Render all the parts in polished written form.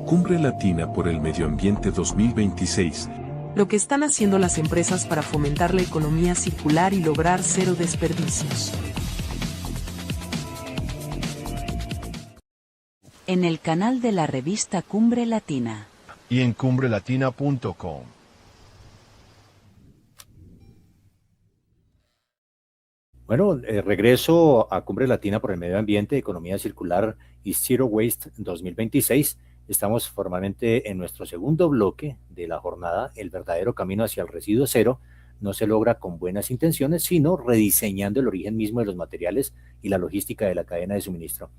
Cumbre Latina por el Medio Ambiente 2026. Lo que están haciendo las empresas para fomentar la economía circular y lograr cero desperdicios. En el canal de la revista Cumbre Latina. Y en cumbrelatina.com. Bueno, regreso a Cumbre Latina por el Medio Ambiente, Economía Circular y Zero Waste 2026. Estamos formalmente en nuestro segundo bloque de la jornada. El verdadero camino hacia el residuo cero no se logra con buenas intenciones, sino rediseñando el origen mismo de los materiales y la logística de la cadena de suministro.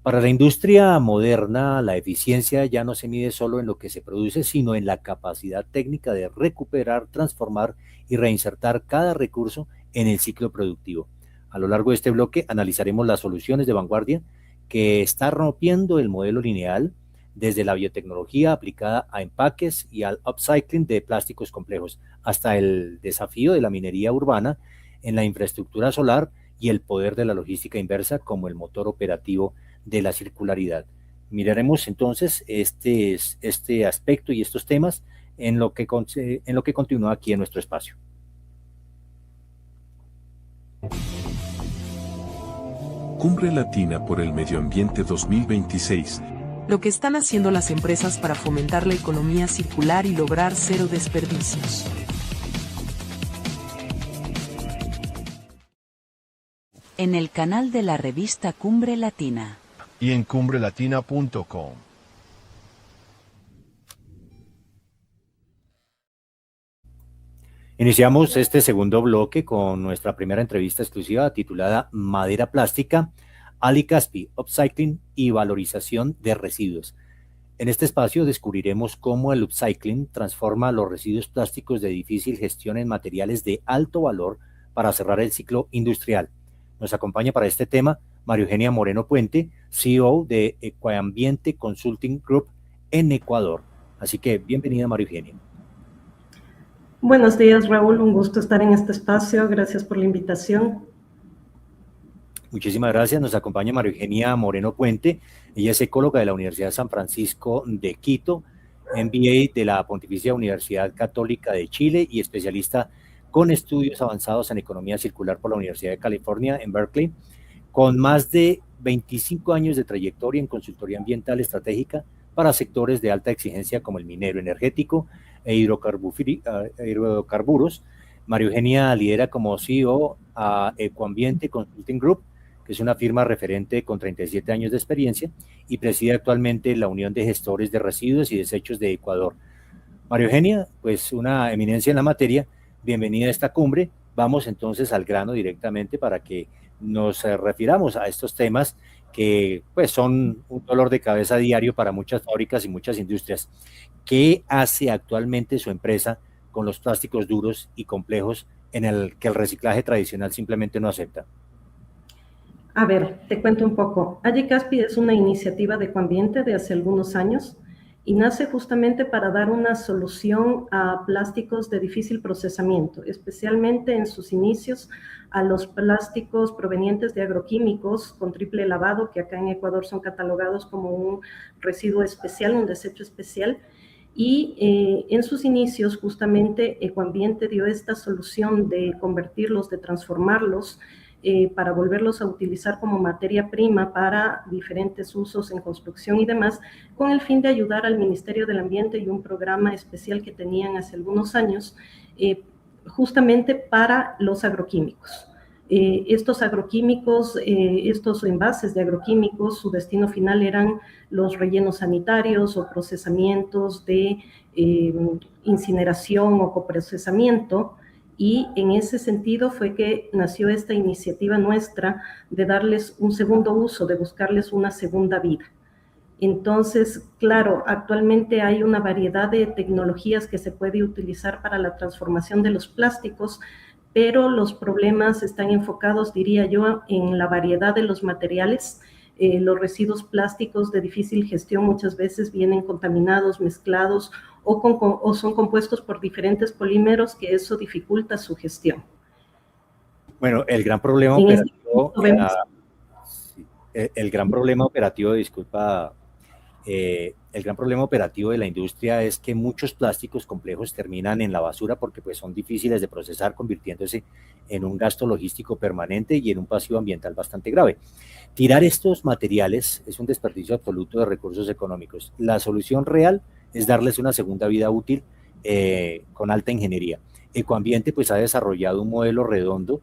Para la industria moderna, la eficiencia ya no se mide solo en lo que se produce, sino en la capacidad técnica de recuperar, transformar y reinsertar cada recurso en el ciclo productivo. A lo largo de este bloque analizaremos las soluciones de vanguardia que está rompiendo el modelo lineal, desde la biotecnología aplicada a empaques y al upcycling de plásticos complejos, hasta el desafío de la minería urbana en la infraestructura solar y el poder de la logística inversa como el motor operativo de la circularidad. Miraremos entonces este aspecto y estos temas en lo que continúa aquí en nuestro espacio. Cumbre Latina por el Medio Ambiente 2026. Lo que están haciendo las empresas para fomentar la economía circular y lograr cero desperdicios. En el canal de la revista Cumbre Latina. Y en cumbrelatina.com. Iniciamos este segundo bloque con nuestra primera entrevista exclusiva titulada Madera Plástica, Ali Caspi, Upcycling y Valorización de Residuos. En este espacio descubriremos cómo el upcycling transforma los residuos plásticos de difícil gestión en materiales de alto valor para cerrar el ciclo industrial. Nos acompaña para este tema María Eugenia Moreno Puente, CEO de Ecoambiente Consulting Group en Ecuador. Así que bienvenida, María Eugenia. Buenos días, Raúl. Un gusto estar en este espacio. Gracias por la invitación. Muchísimas gracias. Nos acompaña María Eugenia Moreno Puente. Ella es ecóloga de la Universidad de San Francisco de Quito, MBA de la Pontificia Universidad Católica de Chile y especialista con estudios avanzados en economía circular por la Universidad de California en Berkeley, con más de 25 años de trayectoria en consultoría ambiental estratégica para sectores de alta exigencia como el minero energético e hidrocarburos. María Eugenia lidera como CEO a Ecoambiente Consulting Group, que es una firma referente con 37 años de experiencia, y preside actualmente la Unión de Gestores de Residuos y Desechos de Ecuador. María Eugenia, pues una eminencia en la materia, bienvenida a esta cumbre. Vamos entonces al grano directamente para que nos refiramos a estos temas que pues son un dolor de cabeza diario para muchas fábricas y muchas industrias. ¿Qué hace actualmente su empresa con los plásticos duros y complejos en el que el reciclaje tradicional simplemente no acepta? A ver, te cuento un poco. Ali Caspi es una iniciativa de Ecoambiente de hace algunos años y nace justamente para dar una solución a plásticos de difícil procesamiento, especialmente en sus inicios a los plásticos provenientes de agroquímicos con triple lavado, que acá en Ecuador son catalogados como un residuo especial, un desecho especial. Y en sus inicios justamente Ecoambiente dio esta solución de convertirlos, de transformarlos, para volverlos a utilizar como materia prima para diferentes usos en construcción y demás, con el fin de ayudar al Ministerio del Ambiente y un programa especial que tenían hace algunos años, justamente para los agroquímicos. Estos agroquímicos, estos envases de agroquímicos, su destino final eran los rellenos sanitarios o procesamientos de incineración o coprocesamiento, y en ese sentido fue que nació esta iniciativa nuestra de darles un segundo uso, de buscarles una segunda vida. Entonces, claro, actualmente hay una variedad de tecnologías que se puede utilizar para la transformación de los plásticos, pero los problemas están enfocados, diría yo, en la variedad de los materiales. Los residuos plásticos de difícil gestión muchas veces vienen contaminados, mezclados o son compuestos por diferentes polímeros, que eso dificulta su gestión. Bueno, el gran problema operativo, disculpa El gran problema operativo de la industria es que muchos plásticos complejos terminan en la basura porque pues, son difíciles de procesar, convirtiéndose en un gasto logístico permanente y en un pasivo ambiental bastante grave. Tirar estos materiales es un desperdicio absoluto de recursos económicos. La solución real es darles una segunda vida útil con alta ingeniería. Ecoambiente pues ha desarrollado un modelo redondo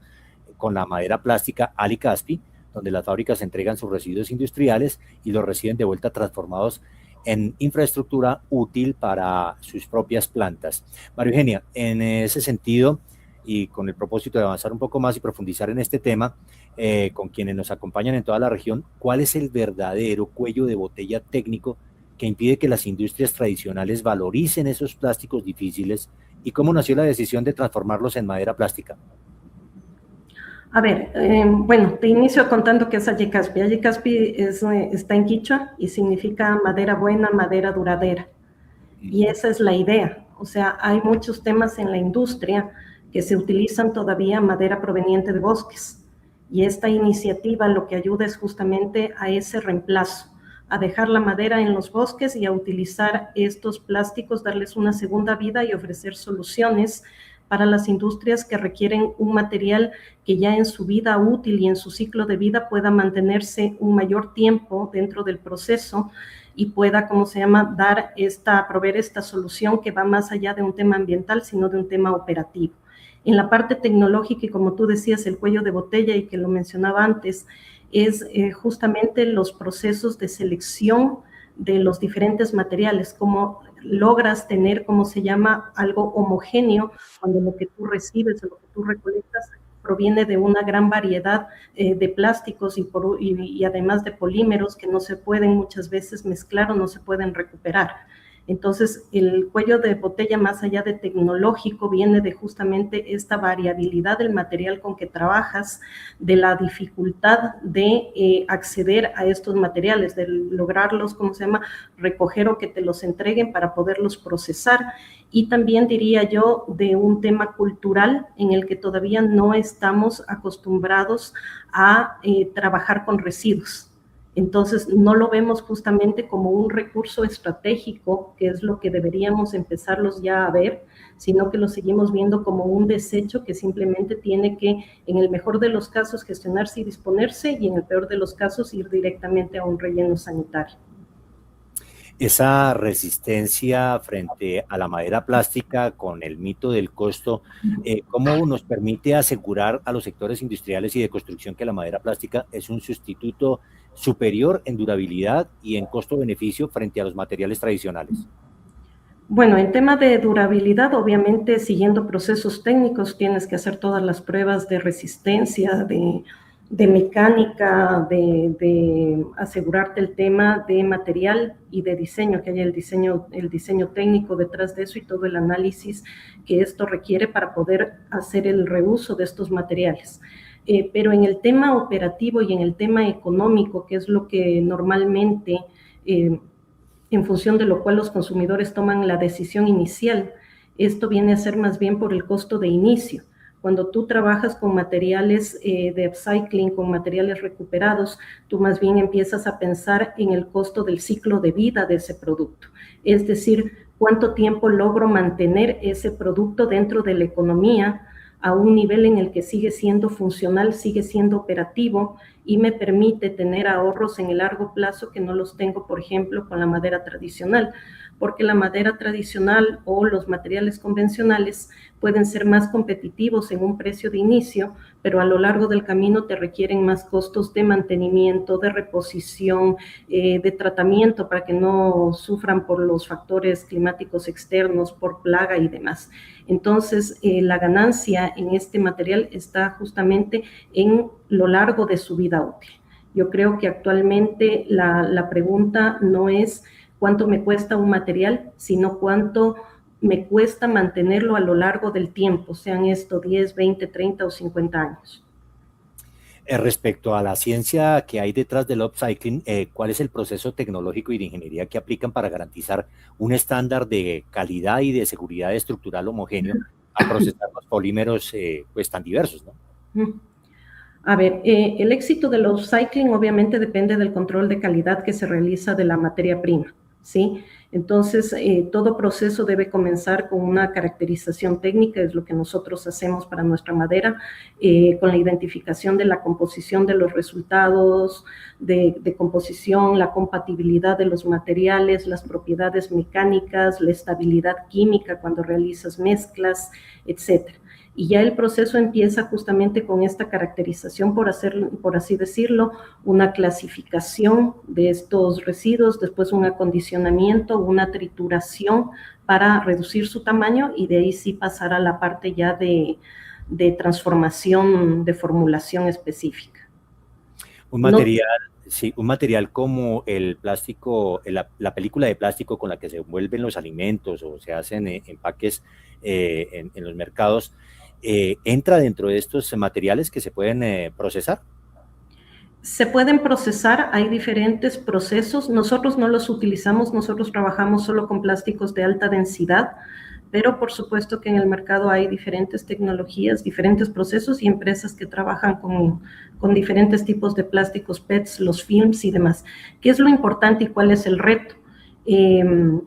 con la madera plástica Alicaspi, donde las fábricas entregan sus residuos industriales y los reciben de vuelta transformados en infraestructura útil para sus propias plantas. María Eugenia, en ese sentido, y con el propósito de avanzar un poco más y profundizar en este tema, con quienes nos acompañan en toda la región, ¿cuál es el verdadero cuello de botella técnico que impide que las industrias tradicionales valoricen esos plásticos difíciles y cómo nació la decisión de transformarlos en madera plástica? A ver, bueno, te inicio contando qué es Ayicaspi. Ayicaspi está en quichua y significa madera buena, madera duradera. Y esa es la idea. O sea, hay muchos temas en la industria que se utilizan todavía madera proveniente de bosques. Y esta iniciativa lo que ayuda es justamente a ese reemplazo, a dejar la madera en los bosques y a utilizar estos plásticos, darles una segunda vida y ofrecer soluciones para las industrias que requieren un material que ya en su vida útil y en su ciclo de vida pueda mantenerse un mayor tiempo dentro del proceso y pueda, proveer esta solución que va más allá de un tema ambiental, sino de un tema operativo. En la parte tecnológica, y como tú decías, el cuello de botella, y que lo mencionaba antes, es justamente los procesos de selección de los diferentes materiales, cómo logras tener, algo homogéneo cuando lo que tú recibes o lo que tú recolectas proviene de una gran variedad de plásticos y además de polímeros que no se pueden muchas veces mezclar o no se pueden recuperar. Entonces, el cuello de botella, más allá de tecnológico, viene de justamente esta variabilidad del material con que trabajas, de la dificultad de acceder a estos materiales, de lograrlos, recoger o que te los entreguen para poderlos procesar. Y también diría yo de un tema cultural en el que todavía no estamos acostumbrados a trabajar con residuos. Entonces, no lo vemos justamente como un recurso estratégico, que es lo que deberíamos empezarlos ya a ver, sino que lo seguimos viendo como un desecho que simplemente tiene que, en el mejor de los casos, gestionarse y disponerse, y en el peor de los casos, ir directamente a un relleno sanitario. Esa resistencia frente a la madera plástica con el mito del costo, ¿cómo nos permite asegurar a los sectores industriales y de construcción que la madera plástica es un sustituto superior en durabilidad y en costo-beneficio frente a los materiales tradicionales? Bueno, en tema de durabilidad, obviamente, siguiendo procesos técnicos, tienes que hacer todas las pruebas de resistencia, de mecánica, de asegurarte el tema de material y de diseño, que haya el diseño técnico detrás de eso y todo el análisis que esto requiere para poder hacer el reuso de estos materiales. Pero en el tema operativo y en el tema económico, que es lo que normalmente, en función de lo cual los consumidores toman la decisión inicial, esto viene a ser más bien por el costo de inicio. Cuando tú trabajas con materiales de upcycling, con materiales recuperados, tú más bien empiezas a pensar en el costo del ciclo de vida de ese producto. Es decir, cuánto tiempo logro mantener ese producto dentro de la economía a un nivel en el que sigue siendo funcional, sigue siendo operativo y me permite tener ahorros en el largo plazo que no los tengo, por ejemplo, con la madera tradicional, porque la madera tradicional o los materiales convencionales pueden ser más competitivos en un precio de inicio, pero a lo largo del camino te requieren más costos de mantenimiento, de reposición, de tratamiento para que no sufran por los factores climáticos externos, por plaga y demás. Entonces, la ganancia en este material está justamente en lo largo de su vida útil. Yo creo que actualmente la pregunta no es cuánto me cuesta un material, sino cuánto me cuesta mantenerlo a lo largo del tiempo, sean esto 10, 20, 30 o 50 años. Respecto a la ciencia que hay detrás del upcycling, ¿cuál es el proceso tecnológico y de ingeniería que aplican para garantizar un estándar de calidad y de seguridad estructural homogéneo al procesar los polímeros pues tan diversos, ¿no? A ver, el éxito del upcycling obviamente depende del control de calidad que se realiza de la materia prima, ¿sí? Entonces, todo proceso debe comenzar con una caracterización técnica, es lo que nosotros hacemos para nuestra madera, con la identificación de la composición de los resultados de composición, la compatibilidad de los materiales, las propiedades mecánicas, la estabilidad química cuando realizas mezclas, etcétera. Y ya el proceso empieza justamente con esta caracterización, por así decirlo, una clasificación de estos residuos, después un acondicionamiento, una trituración para reducir su tamaño y de ahí sí pasar a la parte ya de transformación, de formulación específica. Un material, sí, un material como el plástico, la película de plástico con la que se envuelven los alimentos o se hacen empaques en los mercados, ¿entra dentro de estos materiales que se pueden procesar? Se pueden procesar, hay diferentes procesos. Nosotros no los utilizamos, nosotros trabajamos solo con plásticos de alta densidad, pero por supuesto que en el mercado hay diferentes tecnologías, diferentes procesos y empresas que trabajan con diferentes tipos de plásticos, PETs, los films y demás. ¿Qué es lo importante y cuál es el reto?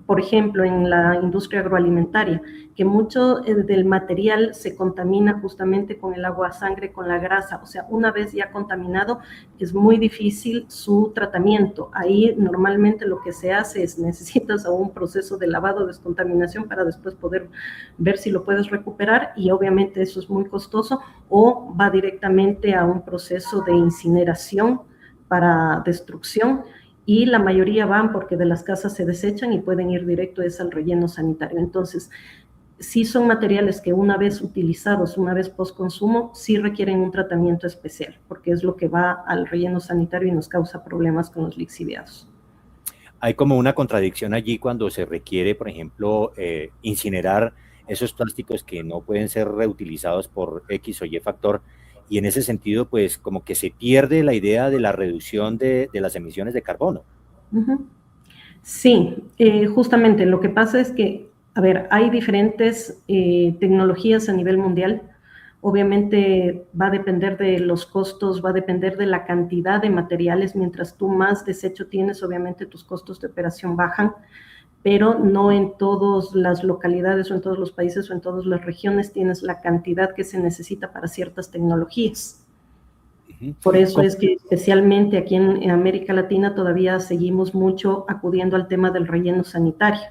Por ejemplo, en la industria agroalimentaria, que mucho del material se contamina justamente con el agua sangre, con la grasa, o sea, una vez ya contaminado, es muy difícil su tratamiento. Ahí normalmente lo que se hace es necesitas un proceso de lavado, descontaminación para después poder ver si lo puedes recuperar y obviamente eso es muy costoso, o va directamente a un proceso de incineración para destrucción, y la mayoría van porque de las casas se desechan y pueden ir directo al relleno sanitario. Entonces, sí son materiales que una vez utilizados, una vez post-consumo, sí requieren un tratamiento especial, porque es lo que va al relleno sanitario y nos causa problemas con los lixiviados. Hay como una contradicción allí cuando se requiere, por ejemplo, incinerar esos plásticos que no pueden ser reutilizados por X o Y factor, y en ese sentido, pues, como que se pierde la idea de la reducción de las emisiones de carbono. Sí, justamente lo que pasa es que, a ver, hay diferentes tecnologías a nivel mundial. Obviamente va a depender de los costos, va a depender de la cantidad de materiales. Mientras tú más desecho tienes, obviamente tus costos de operación bajan, pero no en todas las localidades o en todos los países o en todas las regiones tienes la cantidad que se necesita para ciertas tecnologías. Por eso es que especialmente aquí en América Latina todavía seguimos mucho acudiendo al tema del relleno sanitario.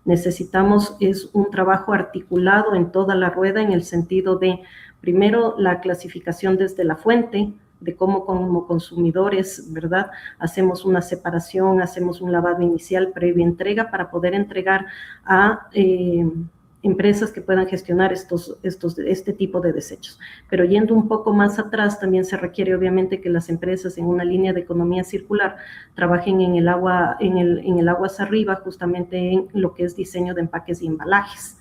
Necesitamos un trabajo articulado en toda la rueda en el sentido de, primero, la clasificación desde la fuente, de cómo como consumidores, ¿verdad? Hacemos una separación, hacemos un lavado inicial, previa entrega, para poder entregar a empresas que puedan gestionar este tipo de desechos. Pero yendo un poco más atrás, también se requiere obviamente que las empresas en una línea de economía circular trabajen en el aguas arriba, justamente en lo que es diseño de empaques y embalajes.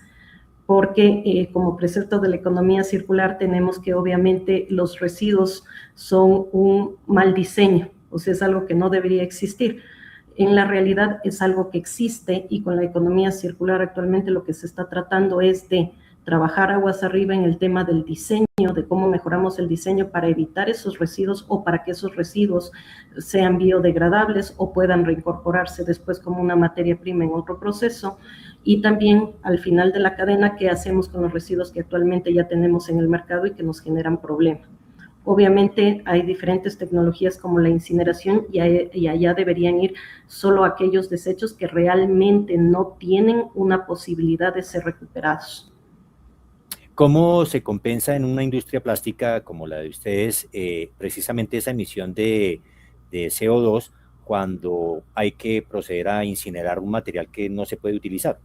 Porque como precepto de la economía circular tenemos que obviamente los residuos son un mal diseño, o sea, es algo que no debería existir. En la realidad es algo que existe y con la economía circular actualmente lo que se está tratando es de trabajar aguas arriba en el tema del diseño, de cómo mejoramos el diseño para evitar esos residuos o para que esos residuos sean biodegradables o puedan reincorporarse después como una materia prima en otro proceso. Y también al final de la cadena, ¿qué hacemos con los residuos que actualmente ya tenemos en el mercado y que nos generan problemas? Obviamente hay diferentes tecnologías como la incineración y allá deberían ir solo aquellos desechos que realmente no tienen una posibilidad de ser recuperados. ¿Cómo se compensa en una industria plástica como la de ustedes precisamente esa emisión de CO2 cuando hay que proceder a incinerar un material que no se puede utilizar?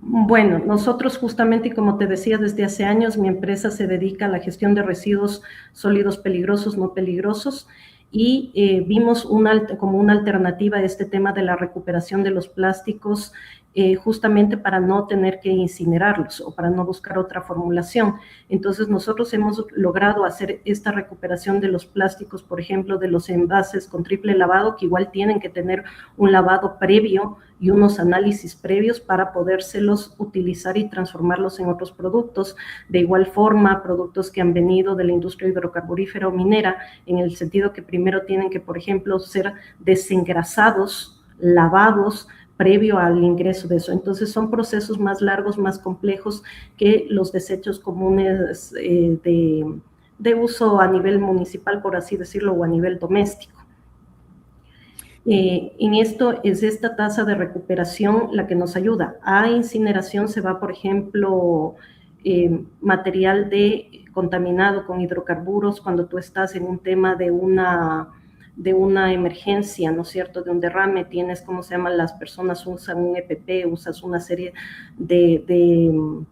Bueno, nosotros justamente, como te decía, desde hace años mi empresa se dedica a la gestión de residuos sólidos peligrosos, no peligrosos, y vimos como una alternativa a este tema de la recuperación de los plásticos justamente para no tener que incinerarlos o para no buscar otra formulación. Entonces nosotros hemos logrado hacer esta recuperación de los plásticos, por ejemplo, de los envases con triple lavado, que igual tienen que tener un lavado previo y unos análisis previos para podérselos utilizar y transformarlos en otros productos. De igual forma, productos que han venido de la industria hidrocarburífera o minera, en el sentido que primero tienen que, por ejemplo, ser desengrasados, lavados, previo al ingreso de eso. Entonces son procesos más largos, más complejos que los desechos comunes de uso a nivel municipal, por así decirlo, o a nivel doméstico. En esto es esta tasa de recuperación la que nos ayuda. A incineración se va, por ejemplo, material contaminado con hidrocarburos cuando tú estás en un tema de una emergencia, ¿no es cierto?, de un derrame, tienes, ¿cómo se llama? Las personas usan un EPP, usas una serie de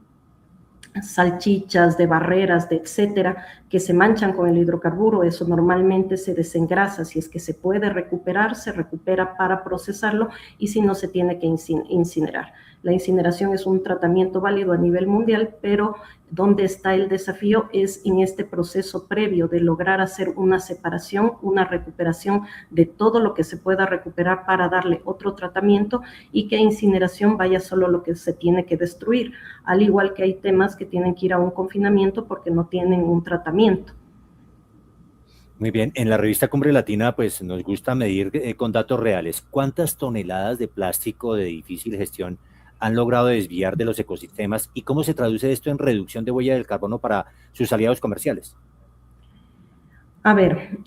salchichas, de barreras, de etcétera, que se manchan con el hidrocarburo. Eso normalmente se desengrasa. Si es que se puede recuperar, se recupera para procesarlo, y si no, se tiene que incinerar. La incineración es un tratamiento válido a nivel mundial, pero donde está el desafío es en este proceso previo de lograr hacer una separación, una recuperación de todo lo que se pueda recuperar para darle otro tratamiento, y que a incineración vaya solo lo que se tiene que destruir, al igual que hay temas que tienen que ir a un confinamiento porque no tienen un tratamiento. Muy bien, en la revista Cumbre Latina pues nos gusta medir con datos reales cuántas toneladas de plástico de difícil gestión han logrado desviar de los ecosistemas, y cómo se traduce esto en reducción de huella del carbono para sus aliados comerciales. A ver,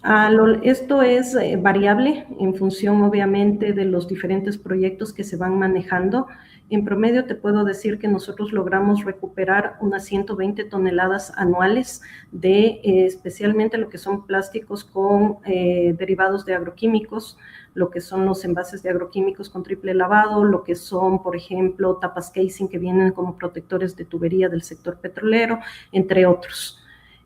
esto es variable en función, obviamente, de los diferentes proyectos que se van manejando. En promedio te puedo decir que nosotros logramos recuperar unas 120 toneladas anuales de especialmente lo que son plásticos con derivados de agroquímicos, lo que son los envases de agroquímicos con triple lavado, lo que son, por ejemplo, tapas casing que vienen como protectores de tubería del sector petrolero, entre otros.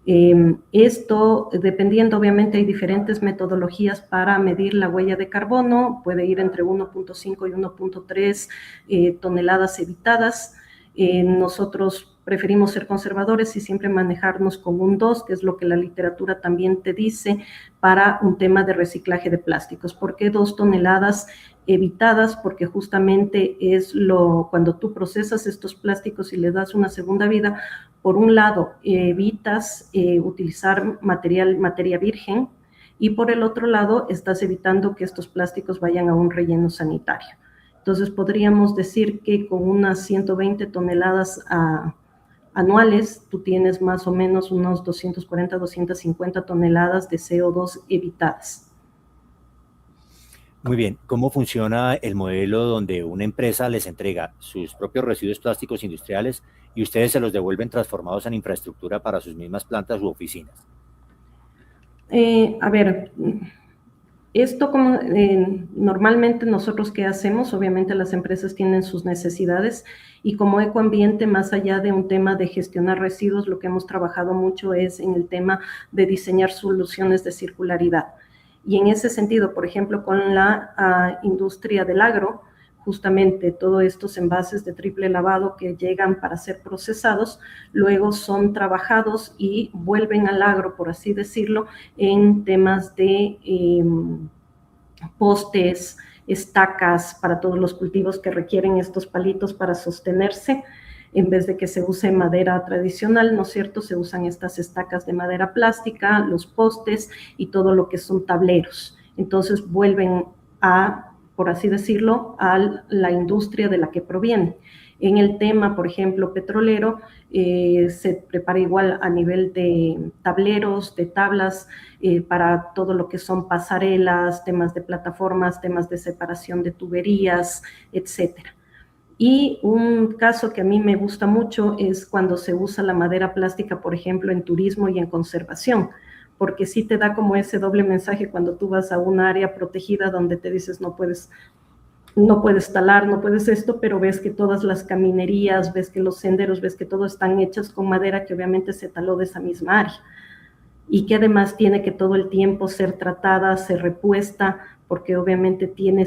Esto, dependiendo, obviamente, hay diferentes metodologías para medir la huella de carbono, puede ir entre 1.5 y 1.3 toneladas evitadas. Nosotros preferimos ser conservadores y siempre manejarnos con un 2, que es lo que la literatura también te dice para un tema de reciclaje de plásticos. ¿Por qué 2 toneladas evitadas? Porque justamente es cuando tú procesas estos plásticos y le das una segunda vida, por un lado evitas utilizar materia virgen, y por el otro lado estás evitando que estos plásticos vayan a un relleno sanitario. Entonces podríamos decir que con unas 120 toneladas anuales, tú tienes más o menos unos 240, 250 toneladas de CO2 evitadas. Muy bien, ¿cómo funciona el modelo donde una empresa les entrega sus propios residuos plásticos industriales y ustedes se los devuelven transformados en infraestructura para sus mismas plantas u oficinas? A ver, esto como normalmente nosotros ¿qué hacemos? Obviamente las empresas tienen sus necesidades, y como ecoambiente, más allá de un tema de gestionar residuos, lo que hemos trabajado mucho es en el tema de diseñar soluciones de circularidad. Y en ese sentido, por ejemplo, con la industria del agro, justamente todos estos envases de triple lavado que llegan para ser procesados, luego son trabajados y vuelven al agro, por así decirlo, en temas de postes, estacas para todos los cultivos que requieren estos palitos para sostenerse. En vez de que se use madera tradicional, ¿no es cierto?, se usan estas estacas de madera plástica, los postes y todo lo que son tableros. Entonces vuelven por así decirlo, a la industria de la que proviene. En el tema, por ejemplo, petrolero, se prepara igual a nivel de tableros, de tablas, para todo lo que son pasarelas, temas de plataformas, temas de separación de tuberías, etcétera. Y un caso que a mí me gusta mucho es cuando se usa la madera plástica, por ejemplo, en turismo y en conservación, porque sí te da como ese doble mensaje cuando tú vas a un área protegida donde te dices no puedes talar, no puedes esto, pero ves que todas las caminerías, ves que los senderos, ves que todo están hechas con madera que obviamente se taló de esa misma área, y que además tiene que todo el tiempo ser tratada, ser repuesta, porque obviamente tiene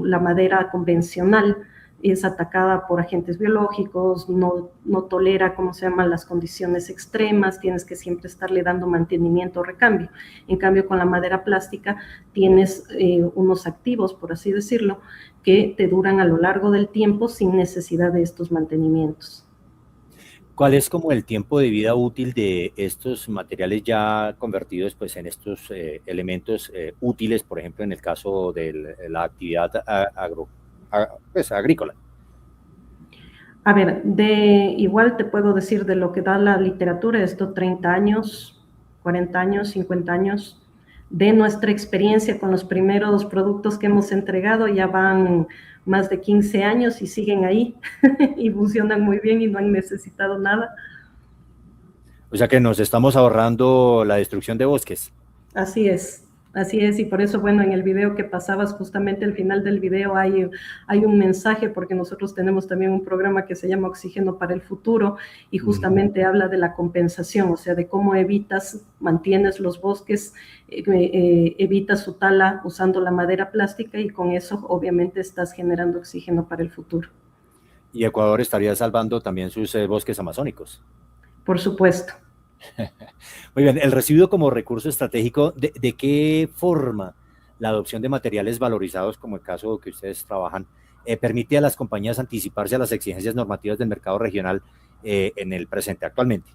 la madera convencional, es atacada por agentes biológicos, no tolera, ¿cómo se llama?, las condiciones extremas, tienes que siempre estarle dando mantenimiento o recambio. En cambio, con la madera plástica tienes unos activos, por así decirlo, que te duran a lo largo del tiempo sin necesidad de estos mantenimientos. ¿Cuál es como el tiempo de vida útil de estos materiales ya convertidos pues, en estos elementos útiles, por ejemplo, en el caso de la actividad agrícola? A ver, igual te puedo decir de lo que da la literatura, esto 30 años, 40 años, 50 años. De nuestra experiencia con los primeros productos que hemos entregado, ya van más de 15 años y siguen ahí y funcionan muy bien y no han necesitado nada. O sea que nos estamos ahorrando la destrucción de bosques. Así es, y por eso, bueno, en el video que pasabas, justamente al final del video hay un mensaje, porque nosotros tenemos también un programa que se llama Oxígeno para el Futuro, y justamente habla de la compensación, o sea, de cómo mantienes los bosques, evitas su tala usando la madera plástica, y con eso obviamente estás generando oxígeno para el futuro. Y Ecuador estaría salvando también sus bosques amazónicos. Por supuesto. Muy bien, el residuo como recurso estratégico, ¿de qué forma la adopción de materiales valorizados, como el caso que ustedes trabajan, permite a las compañías anticiparse a las exigencias normativas del mercado regional en el presente actualmente?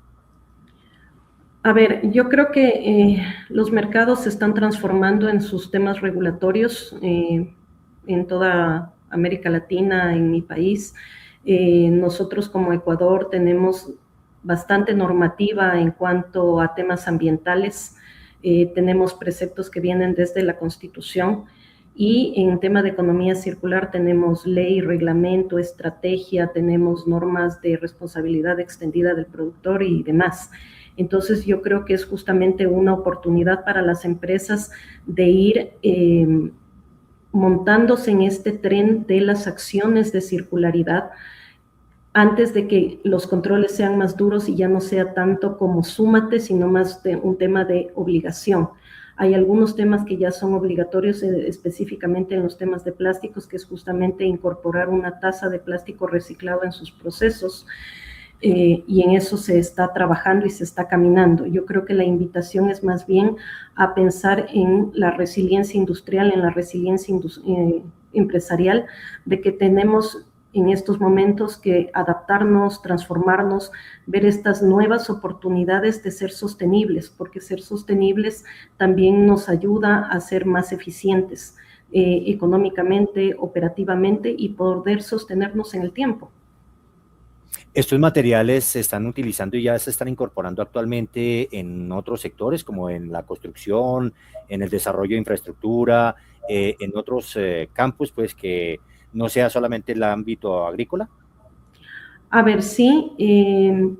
A ver, yo creo que los mercados se están transformando en sus temas regulatorios en toda América Latina, en mi país. Nosotros como Ecuador tenemos bastante normativa en cuanto a temas ambientales. Tenemos preceptos que vienen desde la Constitución, y en tema de economía circular tenemos ley, reglamento, estrategia, tenemos normas de responsabilidad extendida del productor y demás. Entonces yo creo que es justamente una oportunidad para las empresas de ir montándose en este tren de las acciones de circularidad, antes de que los controles sean más duros y ya no sea tanto como súmate, sino más de un tema de obligación. Hay algunos temas que ya son obligatorios, específicamente en los temas de plásticos, que es justamente incorporar una tasa de plástico reciclado en sus procesos, y en eso se está trabajando y se está caminando. Yo creo que la invitación es más bien a pensar en la resiliencia industrial, en la resiliencia empresarial, de que tenemos en estos momentos que adaptarnos, transformarnos, ver estas nuevas oportunidades de ser sostenibles, porque ser sostenibles también nos ayuda a ser más eficientes económicamente, operativamente, y poder sostenernos en el tiempo. ¿Estos materiales se están utilizando y ya se están incorporando actualmente en otros sectores, como en la construcción, en el desarrollo de infraestructura, en otros campos, pues que no sea solamente el ámbito agrícola? A ver, sí,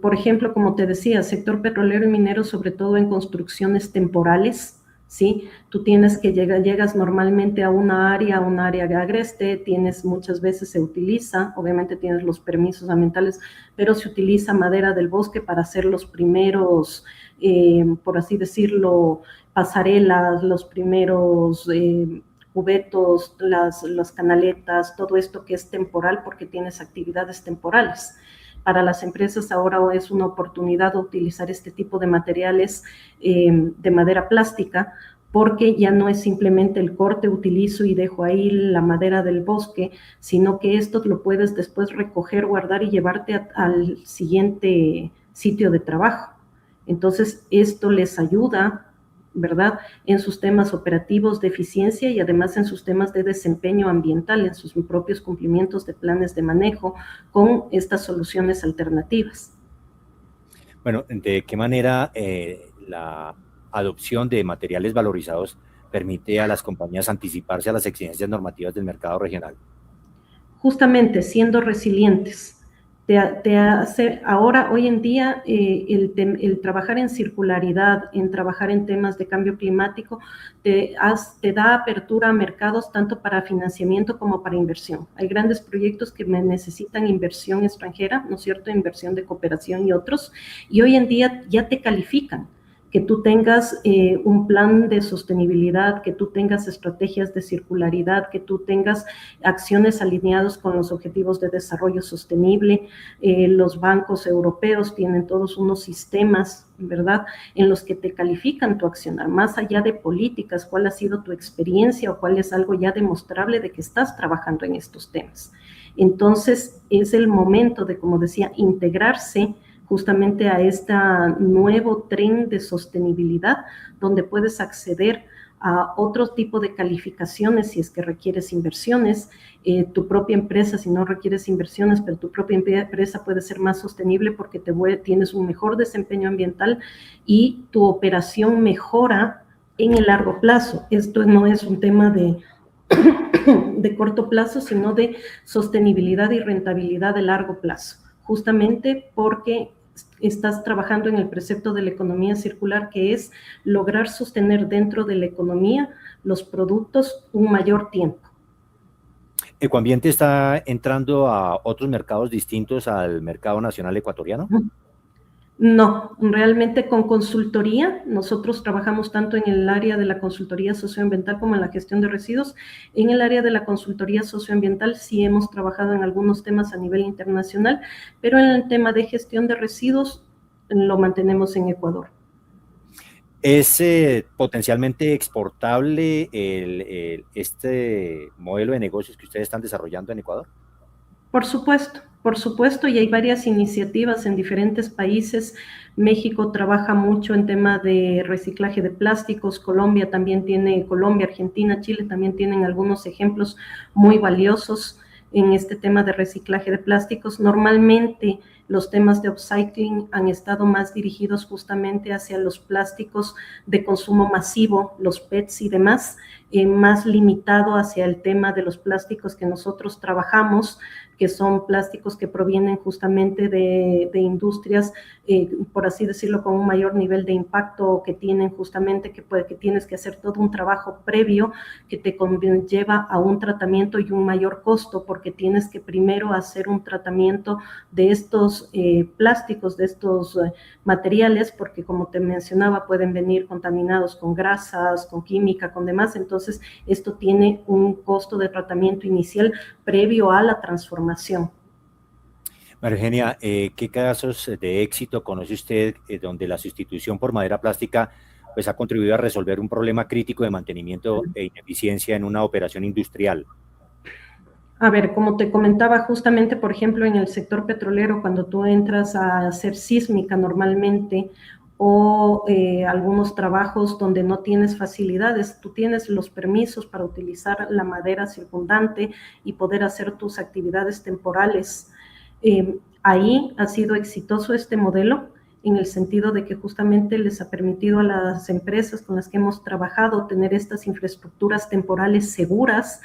por ejemplo, como te decía, sector petrolero y minero, sobre todo en construcciones temporales, ¿sí? Tú tienes que llegas normalmente a una área agreste, muchas veces se utiliza, obviamente tienes los permisos ambientales, pero se utiliza madera del bosque para hacer los primeros, por así decirlo, pasarelas, los primeros cubetos, las canaletas, todo esto que es temporal, porque tienes actividades temporales. Para las empresas ahora es una oportunidad de utilizar este tipo de materiales de madera plástica, porque ya no es simplemente el corte, utilizo y dejo ahí la madera del bosque, sino que esto lo puedes después recoger, guardar y llevarte al siguiente sitio de trabajo. Entonces, esto les ayuda, ¿verdad?, en sus temas operativos de eficiencia y además en sus temas de desempeño ambiental, en sus propios cumplimientos de planes de manejo con estas soluciones alternativas. Bueno, ¿de qué manera la adopción de materiales valorizados permite a las compañías anticiparse a las exigencias normativas del mercado regional? Justamente siendo resilientes. Te hace, ahora, hoy en día, el trabajar en circularidad, en trabajar en temas de cambio climático, te da apertura a mercados tanto para financiamiento como para inversión. Hay grandes proyectos que necesitan inversión extranjera, ¿no es cierto?, inversión de cooperación y otros, y hoy en día ya te califican, que tú tengas un plan de sostenibilidad, que tú tengas estrategias de circularidad, que tú tengas acciones alineadas con los objetivos de desarrollo sostenible. Los bancos europeos tienen todos unos sistemas, ¿verdad?, en los que te califican tu accionar, más allá de políticas, cuál ha sido tu experiencia o cuál es algo ya demostrable de que estás trabajando en estos temas. Entonces, es el momento de, como decía, integrarse justamente a este nuevo tren de sostenibilidad, donde puedes acceder a otro tipo de calificaciones si es que requieres inversiones, tu propia empresa si no requieres inversiones, pero tu propia empresa puede ser más sostenible porque tienes un mejor desempeño ambiental y tu operación mejora en el largo plazo. Esto no es un tema de corto plazo, sino de sostenibilidad y rentabilidad de largo plazo, justamente porque estás trabajando en el precepto de la economía circular, que es lograr sostener dentro de la economía los productos un mayor tiempo. ¿Ecoambiente está entrando a otros mercados distintos al mercado nacional ecuatoriano? No, realmente con consultoría, nosotros trabajamos tanto en el área de la consultoría socioambiental como en la gestión de residuos. En el área de la consultoría socioambiental sí hemos trabajado en algunos temas a nivel internacional, pero en el tema de gestión de residuos lo mantenemos en Ecuador. ¿Es potencialmente exportable este modelo de negocios que ustedes están desarrollando en Ecuador? Por supuesto, y hay varias iniciativas en diferentes países. México trabaja mucho en tema de reciclaje de plásticos, Colombia, Argentina, Chile también tienen algunos ejemplos muy valiosos en este tema de reciclaje de plásticos. Normalmente los temas de upcycling han estado más dirigidos justamente hacia los plásticos de consumo masivo, los PETs y demás, más limitado hacia el tema de los plásticos que nosotros trabajamos, que son plásticos que provienen justamente de industrias, por así decirlo, con un mayor nivel de impacto, que tienen justamente que tienes que hacer todo un trabajo previo que te conlleva a un tratamiento y un mayor costo, porque tienes que primero hacer un tratamiento de estos plásticos, de estos materiales, porque como te mencionaba, pueden venir contaminados con grasas, con química, con demás. Entonces, esto tiene un costo de tratamiento inicial previo a la transformación. María Eugenia, ¿qué casos de éxito conoce usted donde la sustitución por madera plástica pues, ha contribuido a resolver un problema crítico de mantenimiento e ineficiencia en una operación industrial? A ver, como te comentaba, justamente, por ejemplo, en el sector petrolero, cuando tú entras a hacer sísmica normalmente, o algunos trabajos donde no tienes facilidades, tú tienes los permisos para utilizar la madera circundante y poder hacer tus actividades temporales. Ahí ha sido exitoso este modelo, en el sentido de que justamente les ha permitido a las empresas con las que hemos trabajado tener estas infraestructuras temporales seguras,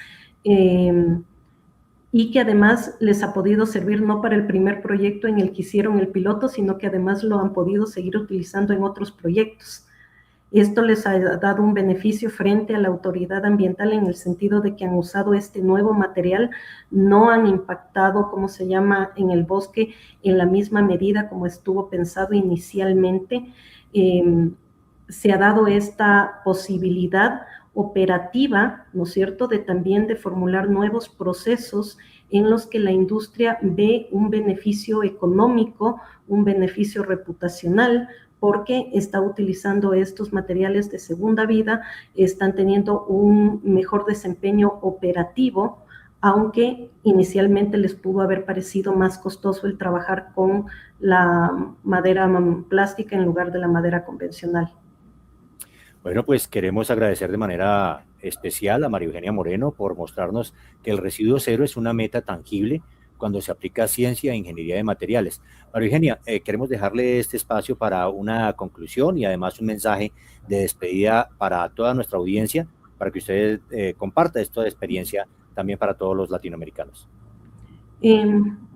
y que además les ha podido servir no para el primer proyecto en el que hicieron el piloto, sino que además lo han podido seguir utilizando en otros proyectos. Esto les ha dado un beneficio frente a la autoridad ambiental en el sentido de que han usado este nuevo material, no han impactado, en el bosque en la misma medida como estuvo pensado inicialmente. Se ha dado esta posibilidad operativa, ¿no es cierto?, de también de formular nuevos procesos en los que la industria ve un beneficio económico, un beneficio reputacional, porque está utilizando estos materiales de segunda vida, están teniendo un mejor desempeño operativo, aunque inicialmente les pudo haber parecido más costoso el trabajar con la madera plástica en lugar de la madera convencional. Bueno, pues queremos agradecer de manera especial a María Eugenia Moreno por mostrarnos que el residuo cero es una meta tangible cuando se aplica ciencia e ingeniería de materiales. María Eugenia, queremos dejarle este espacio para una conclusión y además un mensaje de despedida para toda nuestra audiencia, para que usted comparta esta experiencia también para todos los latinoamericanos.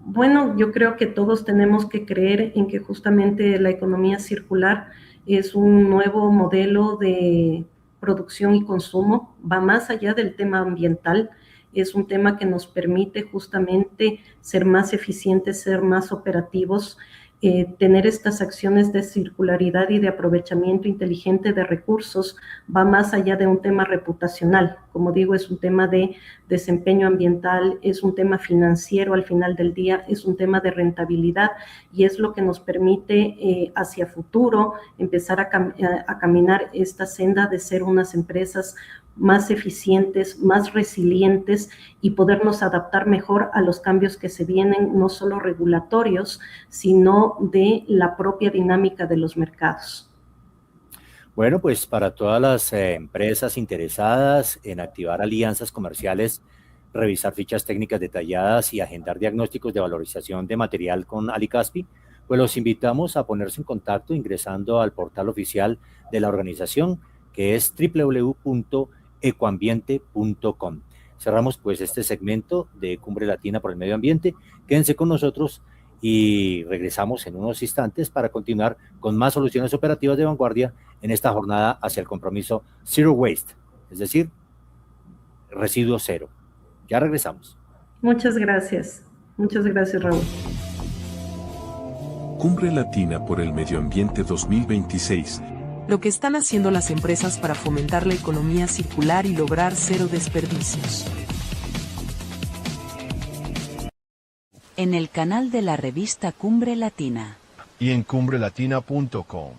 Bueno, yo creo que todos tenemos que creer en que justamente la economía circular es un nuevo modelo de producción y consumo, va más allá del tema ambiental, es un tema que nos permite justamente ser más eficientes, ser más operativos, tener estas acciones de circularidad y de aprovechamiento inteligente de recursos va más allá de un tema reputacional. Como digo, es un tema de desempeño ambiental, es un tema financiero al final del día, es un tema de rentabilidad y es lo que nos permite hacia futuro empezar a caminar esta senda de ser unas empresas más eficientes, más resilientes y podernos adaptar mejor a los cambios que se vienen, no solo regulatorios, sino de la propia dinámica de los mercados. Bueno, pues para todas las empresas interesadas en activar alianzas comerciales, revisar fichas técnicas detalladas y agendar diagnósticos de valorización de material con Alicaspi, pues los invitamos a ponerse en contacto ingresando al portal oficial de la organización, que es www.ecoambiente.com. Cerramos pues este segmento de Cumbre Latina por el Medio Ambiente. Quédense con nosotros y regresamos en unos instantes para continuar con más soluciones operativas de vanguardia en esta jornada hacia el compromiso Zero Waste, es decir, residuo cero. Ya regresamos. Muchas gracias Raúl. Cumbre Latina por el Medio Ambiente 2026. Lo que están haciendo las empresas para fomentar la economía circular y lograr cero desperdicios. En el canal de la revista Cumbre Latina. Y en cumbrelatina.com.